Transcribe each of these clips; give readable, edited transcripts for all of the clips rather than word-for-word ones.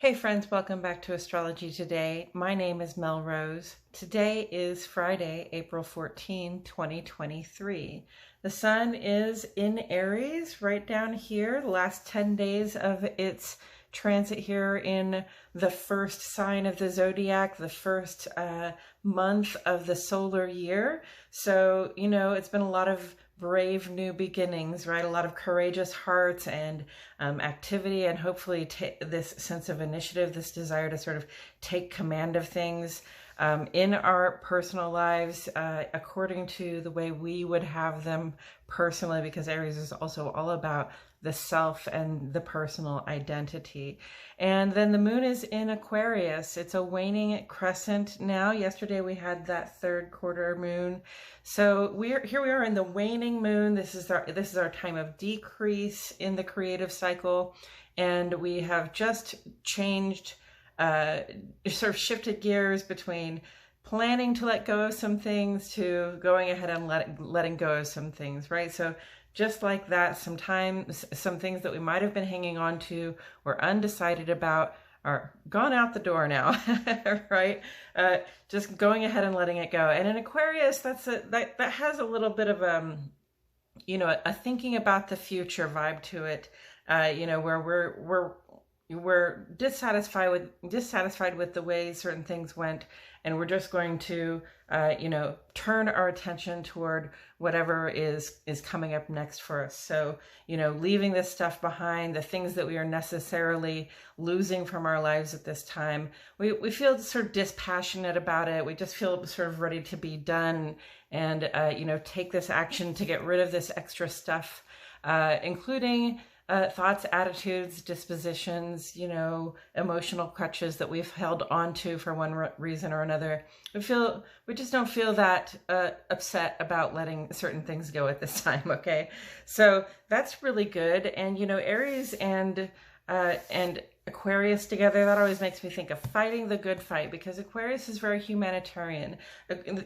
Hey friends, welcome back to Astrology Today. My name is Mel Rose. Today is Friday, April 14, 2023. The sun is in Aries right down here, the last 10 days of its transit here in the first sign of the zodiac, the first month of the solar year. So, it's been a lot of brave new beginnings, right? A lot of courageous hearts and activity, and hopefully this sense of initiative, this desire to sort of take command of things in our personal lives according to the way we would have them personally, because Aries is also all about the self and the personal identity. And then the moon is in Aquarius. It's a waning crescent now. Yesterday we had that third quarter moon. So we are in the waning moon. This is our time of decrease in the creative cycle. And we have just changed, sort of shifted gears between planning to let go of some things to going ahead and letting go of some things, right? So just like that, sometimes some things that we might have been hanging on to or undecided about are gone out the door now, right? Just going ahead and letting it go. And in Aquarius, that has a little bit of a thinking about the future vibe to it. Where we're dissatisfied with the way certain things went, and we're just going to turn our attention toward whatever is coming up next for us. So leaving this stuff behind, the things that we are necessarily losing from our lives at this time, we feel sort of dispassionate about it. We just feel sort of ready to be done and take this action to get rid of this extra stuff, including thoughts, attitudes, dispositions, emotional crutches that we've held on to for one reason or another. We just don't feel that upset about letting certain things go at this time. Okay, so that's really good. And Aries and Aquarius together, that always makes me think of fighting the good fight, because Aquarius is very humanitarian.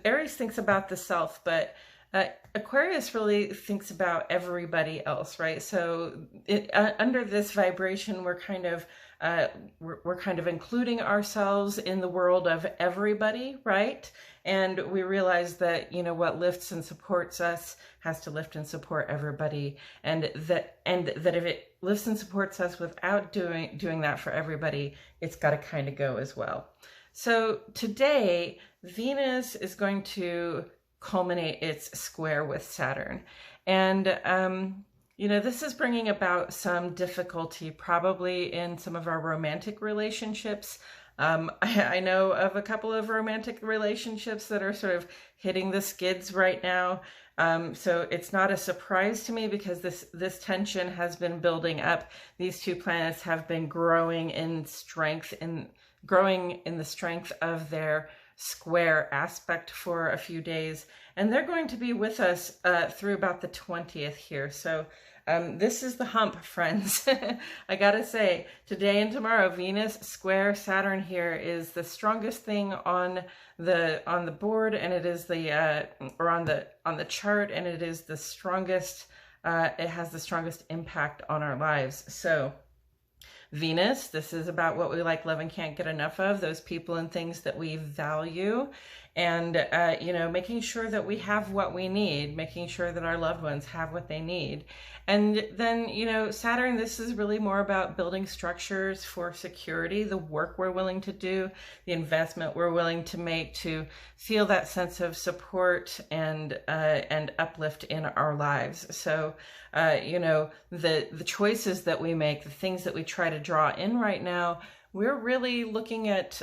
Aries thinks about the self, but Aquarius really thinks about everybody else, right? So under this vibration, we're kind of including ourselves in the world of everybody, right? And we realize that what lifts and supports us has to lift and support everybody, and that if it lifts and supports us without doing that for everybody, it's got to kind of go as well. So today, Venus is going to culminate its square with Saturn. And, this is bringing about some difficulty probably in some of our romantic relationships. I know of a couple of romantic relationships that are sort of hitting the skids right now. So it's not a surprise to me, because this tension has been building up. These two planets have been growing in strength, growing in the strength of their square aspect for a few days, and they're going to be with us through about the 20th here. So this is the hump, friends. I gotta say, today and tomorrow, Venus square Saturn here is the strongest thing on the board, and it is on the chart, and it is the strongest. It has the strongest impact on our lives. So Venus, this is about what we like, love, and can't get enough of, those people and things that we value, and, making sure that we have what we need, making sure that our loved ones have what they need. And then, Saturn, this is really more about building structures for security, the work we're willing to do, the investment we're willing to make to feel that sense of support and uplift in our lives. So, the choices that we make, the things that we try to draw in right now, we're really looking at,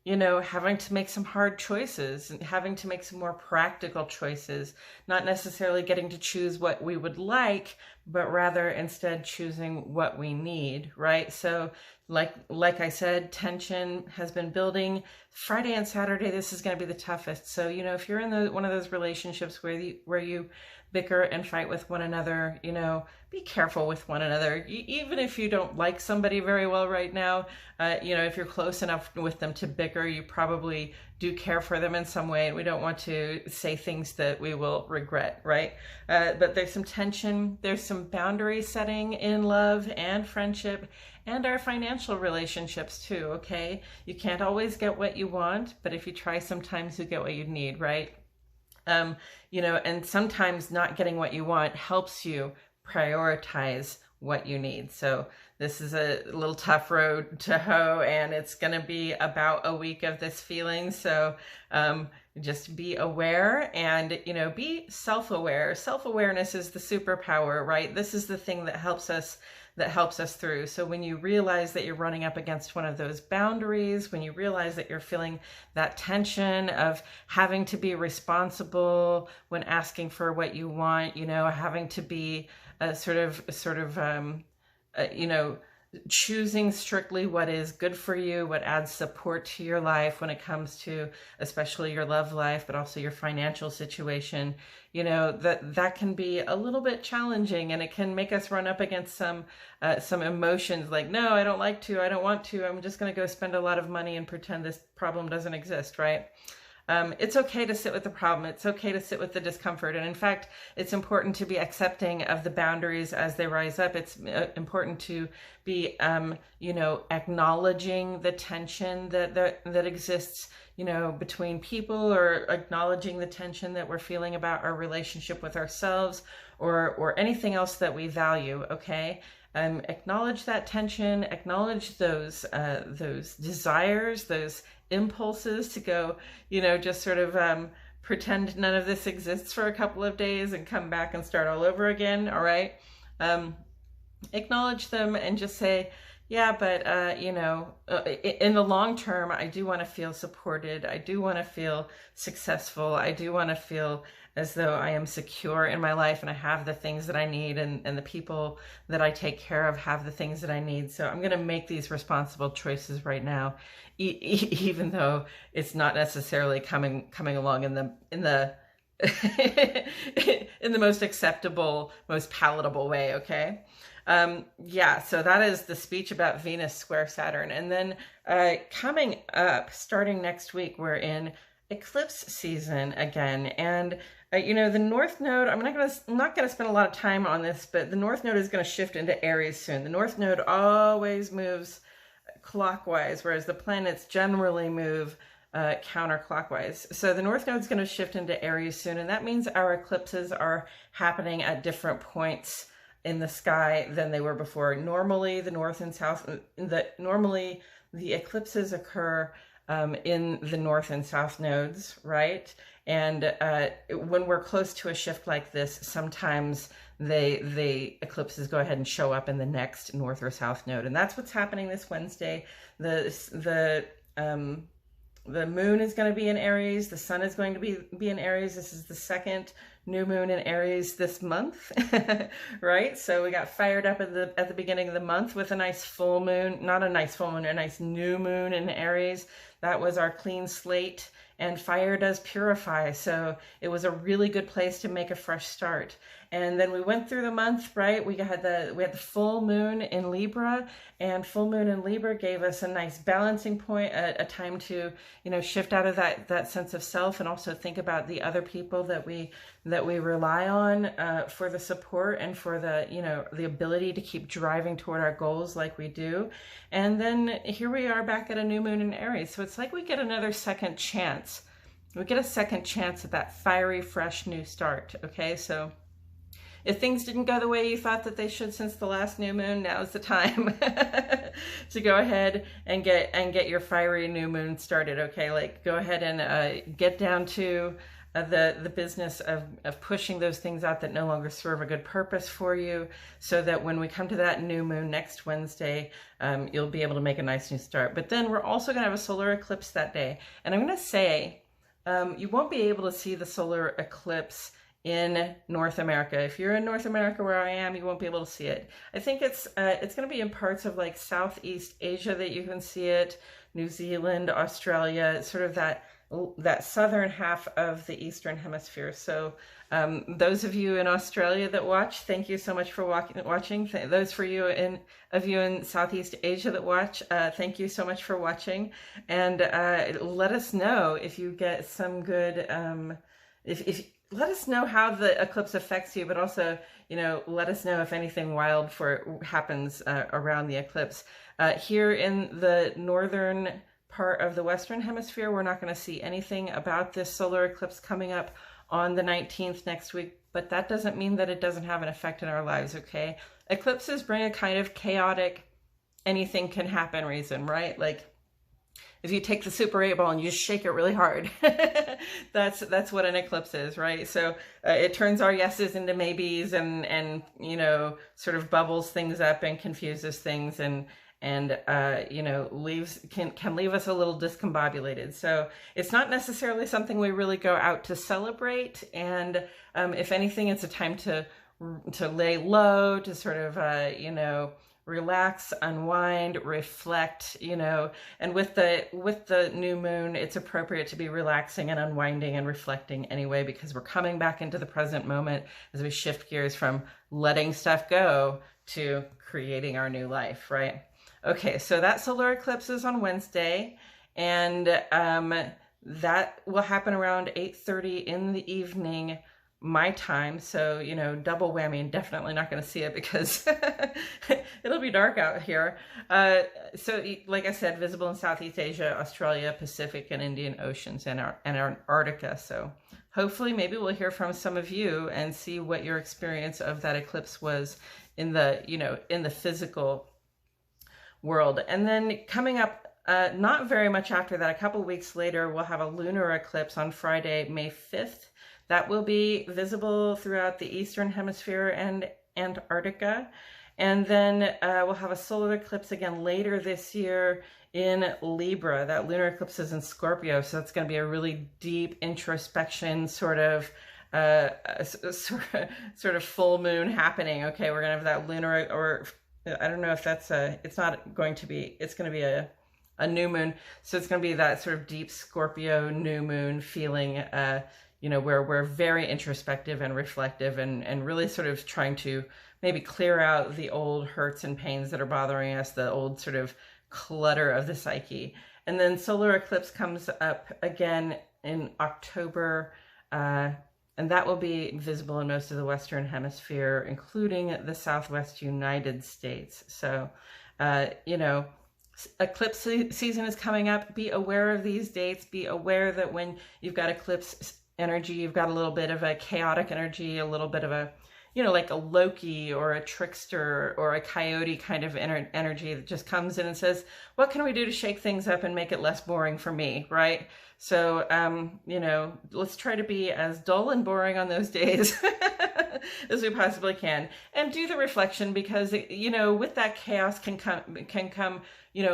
having to make some hard choices and having to make some more practical choices, not necessarily getting to choose what we would like, but rather instead choosing what we need, right? So like I said, tension has been building. Friday and Saturday, this is going to be the toughest. So, if you're in one of those relationships where you bicker and fight with one another. Be careful with one another. Even if you don't like somebody very well right now, if you're close enough with them to bicker, you probably do care for them in some way, and we don't want to say things that we will regret, right? But there's some tension, there's some boundary setting in love and friendship and our financial relationships too, okay? You can't always get what you want, but if you try, sometimes you get what you need, right? And sometimes not getting what you want helps you prioritize what you need. So this is a little tough road to hoe, and it's going to be about a week of this feeling. So just be aware and, be self-aware. Self-awareness is the superpower, right? This is the thing that helps us through. So when you realize that you're running up against one of those boundaries, when you realize that you're feeling that tension of having to be responsible when asking for what you want, having to be choosing strictly what is good for you, what adds support to your life when it comes to especially your love life, but also your financial situation, that can be a little bit challenging, and it can make us run up against some emotions like, no, I don't like to, I don't want to, I'm just going to go spend a lot of money and pretend this problem doesn't exist, right? It's okay to sit with the problem. It's okay to sit with the discomfort. And in fact, it's important to be accepting of the boundaries as they rise up. It's important to be, acknowledging the tension that exists, between people, or acknowledging the tension that we're feeling about our relationship with ourselves, or anything else that we value. Okay. Acknowledge that tension, acknowledge those desires, those impulses to go, just sort of pretend none of this exists for a couple of days and come back and start all over again. All right. Acknowledge them and just say, yeah, but, in the long term, I do want to feel supported. I do want to feel successful. I do want to feel as though I am secure in my life and I have the things that I need, and the people that I take care of have the things that I need. So I'm going to make these responsible choices right now, even though it's not necessarily coming along in the in the most acceptable, most palatable way. Okay. So that is the speech about Venus square Saturn. And then coming up, starting next week, we're in eclipse season again. And the North Node, I'm not gonna spend a lot of time on this, but the North Node is going to shift into Aries soon. The North Node always moves clockwise, whereas the planets generally move counterclockwise. So the North Node is going to shift into Aries soon, and that means our eclipses are happening at different points in the sky than they were before. Normally, the North and South, normally the eclipses occur in the North and South nodes, right? And when we're close to a shift like this, sometimes the eclipses go ahead and show up in the next North or South node, and that's what's happening this Wednesday. The moon is going to be in Aries. The sun is going to be in Aries. This is the second new moon in Aries this month, right? So we got fired up at the beginning of the month with a nice full moon, not a nice full moon, a nice new moon in Aries. That was our clean slate, and fire does purify. So it was a really good place to make a fresh start. And then we went through the month, right? We had the full moon in Libra, and full moon in Libra gave us a nice balancing point, a time to, shift out of that sense of self, and also think about the other people that we rely on for the support and for the ability to keep driving toward our goals like we do. And then here we are back at a new moon in Aries. So it's like we get another second chance. We get a second chance at that fiery, fresh new start. Okay, so if things didn't go the way you thought that they should since the last new moon, now's the time to go ahead and get your fiery new moon started. Okay, like go ahead and get down to the business of pushing those things out that no longer serve a good purpose for you, so that when we come to that new moon next Wednesday, you'll be able to make a nice new start. But then we're also going to have a solar eclipse that day, and I'm going to say you won't be able to see the solar eclipse in North America. If you're in North America where I am, you won't be able to see it. I think it's going to be in parts of like Southeast Asia that you can see it, New Zealand, Australia. It's sort of that that southern half of the Eastern Hemisphere. So those of you in Australia that watch, thank you so much for watching. Those of you in Southeast Asia that watch, thank you so much for watching. And let us know if you get some good, let us know how the eclipse affects you, but also, let us know if anything wild happens around the eclipse. Here in the northern part of the Western Hemisphere, we're not going to see anything about this solar eclipse coming up on the 19th next week, but that doesn't mean that it doesn't have an effect in our lives, okay? Eclipses bring a kind of chaotic, anything can happen reason, right? Like, if you take the Super 8 ball and you just shake it really hard, that's what an eclipse is, right? So it turns our yeses into maybes and sort of bubbles things up and confuses things and can leave us a little discombobulated. So it's not necessarily something we really go out to celebrate. And if anything, it's a time to lay low, to sort of relax, unwind, reflect, and with the new moon, it's appropriate to be relaxing and unwinding and reflecting anyway, because we're coming back into the present moment as we shift gears from letting stuff go to creating our new life, right? Okay, so that solar eclipse is on Wednesday, and that will happen around 8:30 in the evening, my time. So, double whammy, and definitely not going to see it because it'll be dark out here. So, like I said, visible in Southeast Asia, Australia, Pacific, and Indian Oceans, and Antarctica. So hopefully maybe we'll hear from some of you and see what your experience of that eclipse was in the physical world. And then coming up, not very much after that, a couple weeks later, we'll have a lunar eclipse on Friday, May 5th. That will be visible throughout the Eastern Hemisphere and Antarctica. And then we'll have a solar eclipse again later this year in Libra. That lunar eclipse is in Scorpio, so it's going to be a really deep introspection sort of full moon happening. Okay, we're going to have that lunar, or I don't know if that's it's going to be a new moon. So it's going to be that sort of deep Scorpio new moon feeling, where we're very introspective and reflective and really sort of trying to maybe clear out the old hurts and pains that are bothering us, the old sort of clutter of the psyche. And then solar eclipse comes up again in October, and that will be visible in most of the Western Hemisphere, including the Southwest United States. So, eclipse season is coming up. Be aware of these dates. Be aware that when you've got eclipse energy, you've got a little bit of a chaotic energy, a little bit of a, like a Loki or a trickster or a coyote kind of energy that just comes in and says, what can we do to shake things up and make it less boring for me, right? So, let's try to be as dull and boring on those days as we possibly can, and do the reflection, because, with that chaos can come,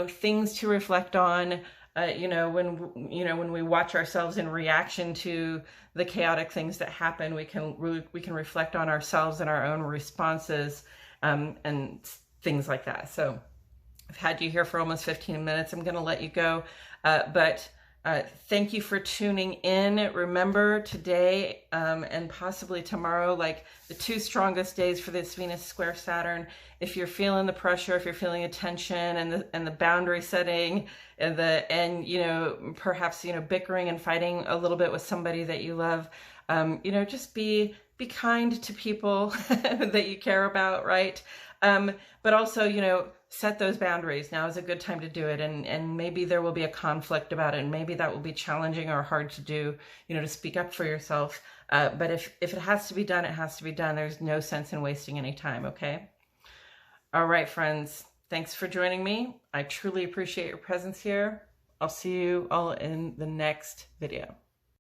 things to reflect on. When we watch ourselves in reaction to the chaotic things that happen, we can reflect on ourselves and our own responses, and things like that. So I've had you here for almost 15 minutes. I'm going to let you go, but thank you for tuning in. Remember, today and possibly tomorrow, like the two strongest days for this Venus square Saturn. If you're feeling the pressure, if you're feeling the tension and the boundary setting and perhaps bickering and fighting a little bit with somebody that you love, just be kind to people that you care about, right? But also, set those boundaries. Now is a good time to do it. And maybe there will be a conflict about it. And maybe that will be challenging or hard to do, to speak up for yourself. But if it has to be done, it has to be done. There's no sense in wasting any time. Okay. All right, friends. Thanks for joining me. I truly appreciate your presence here. I'll see you all in the next video.